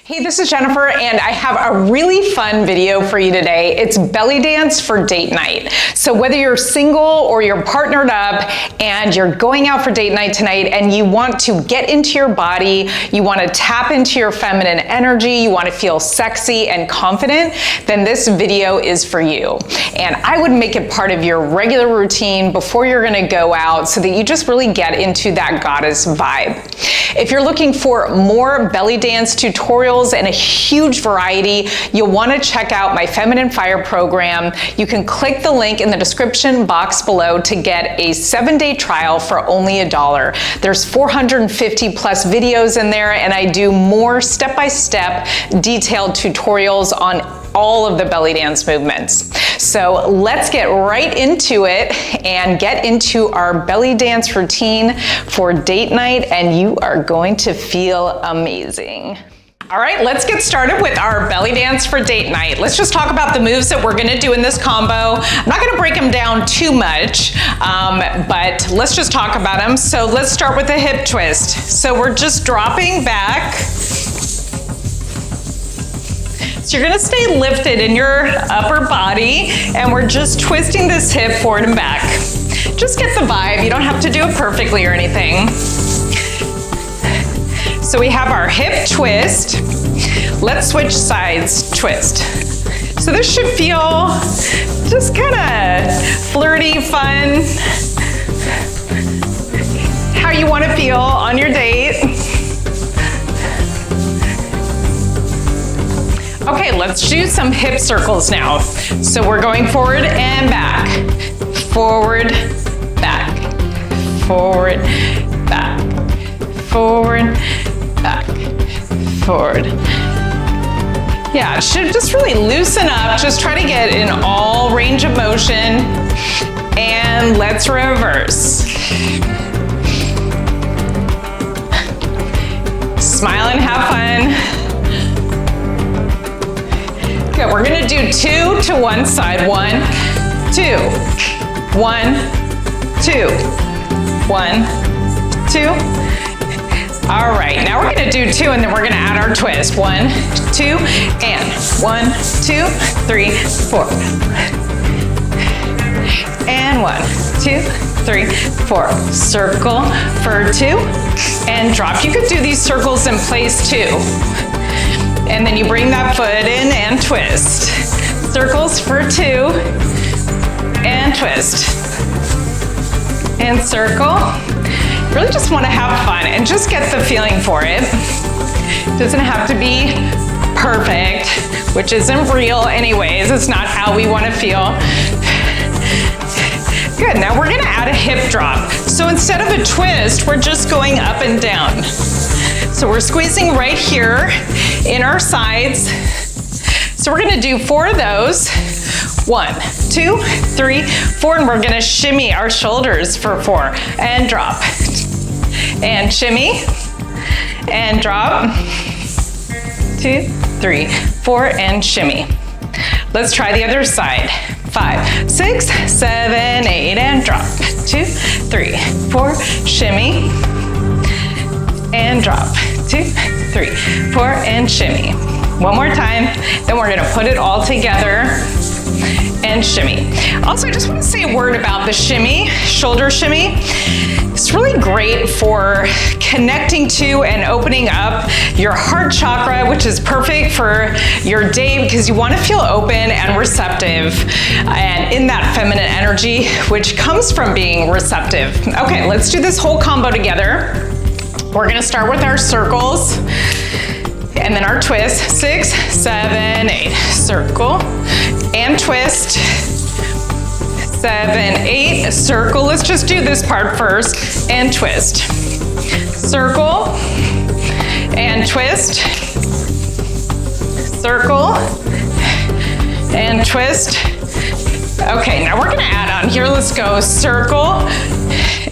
Hey, this is Jennifer, and I have a really fun video for you today. It's belly dance for date night. So whether you're single or you're partnered up and you're going out for date night tonight and you want to get into your body, you want to tap into your feminine energy, you want to feel sexy and confident, then this video is for you. And I would make it part of your regular routine before you're going to go out so that you just really get into that goddess vibe. If you're looking for more belly dance tutorials and a huge variety, you'll want to check out my Feminine Fire program. You can click the link in the description box below to get a 7-day trial for only $1. There's 450 plus videos in there, and I do more step-by-step detailed tutorials on all of the belly dance movements. So let's get right into it and get into our belly dance routine for date night, and you are going to feel amazing. All right, let's get started with our belly dance for date night. Let's just talk about the moves that we're gonna do in this combo. I'm not gonna break them down too much, but let's just talk about them. So let's start with a hip twist. So we're just dropping back. So you're gonna stay lifted in your upper body, and we're just twisting this hip forward and back. Just get the vibe. You don't have to do it perfectly or anything. So we have our hip twist. Let's switch sides, twist. So this should feel just kind of flirty, fun. How you want to feel on your date. Okay, let's do some hip circles now. So we're going forward and back, forward, back, forward, back, forward, back, forward. Yeah, it should just really loosen up. Just try to get in all range of motion. And let's reverse. Smile and have fun. Good, we're gonna do 2 to one side. 1, 2, 1, 2, 1, 2. All right, now we're gonna do 2 and then we're gonna add our twist. 1, 2, and 1, 2, 3, 4. And 1, 2, 3, 4. Circle for 2 and drop. You could do these circles in place too. And then you bring that foot in and twist. Circles for 2 and twist. And circle. Really just want to have fun and just get the feeling for it. Doesn't have to be perfect, which isn't real anyways. It's not how we want to feel. Good, now we're gonna add a hip drop. So instead of a twist, we're just going up and down. So we're squeezing right here in our sides. So we're gonna do 4 of those. 1, 2, 3, 4, and we're gonna shimmy our shoulders for 4, and drop. And shimmy, and drop. 2, 3, 4, and shimmy. Let's try the other side. 5, 6, 7, 8, and drop. 2, 3, 4, shimmy, and drop. 2, 3, 4, and shimmy. One more time, then we're gonna put it all together and shimmy. Also, I just want to say a word about the shimmy, shoulder shimmy. It's really great for connecting to and opening up your heart chakra, which is perfect for your date because you want to feel open and receptive and in that feminine energy, which comes from being receptive. Okay, let's do this whole combo together. We're gonna start with our circles and then our twist. 6, 7, 8, circle and twist. 7, 8, circle. Let's just do this part first and twist. Circle and twist. Circle and twist. Okay, now we're gonna add on here. Let's go circle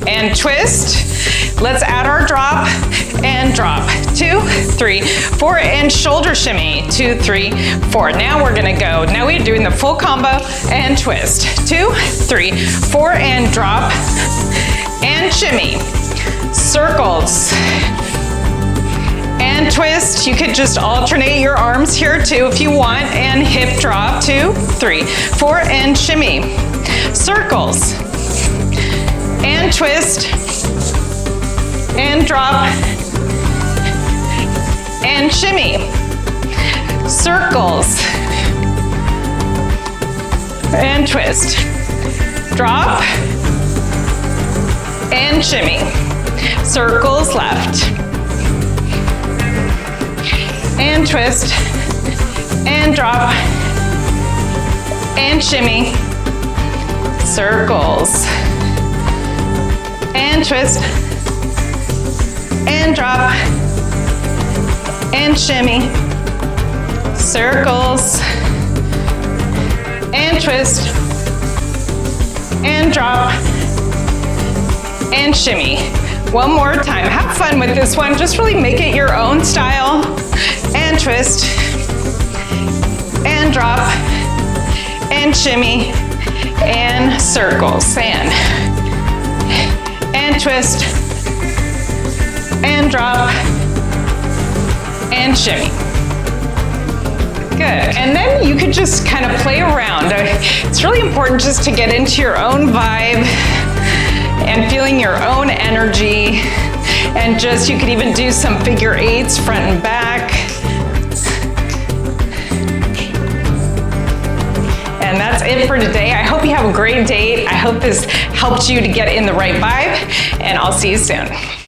and twist. Let's add our drop and drop. 2, 3, 4, and shoulder shimmy. 2, 3, 4. Now we're gonna go. Now we're doing the full combo and twist. 2, 3, 4, and drop and shimmy. Circles and twist. You could just alternate your arms here too if you want, and hip drop, 2, 3, 4, and shimmy. Circles, and twist, and drop, and shimmy. Circles, and twist, drop, and shimmy. Circles left, and twist, and drop, and shimmy. Circles, and twist, and drop, and shimmy. Circles, and twist, and drop, and shimmy. One more time. Have fun with this one. Just really make it your own style. And twist, and drop, and shimmy, and circles. And twist, and drop, and shimmy. Good. And then you could just kind of play around. It's really important just to get into your own vibe and feeling your own energy. And just, you could even do some figure eights front and back. And that's it for today. I hope you have a great day. I hope this helped you to get in the right vibe, and I'll see you soon.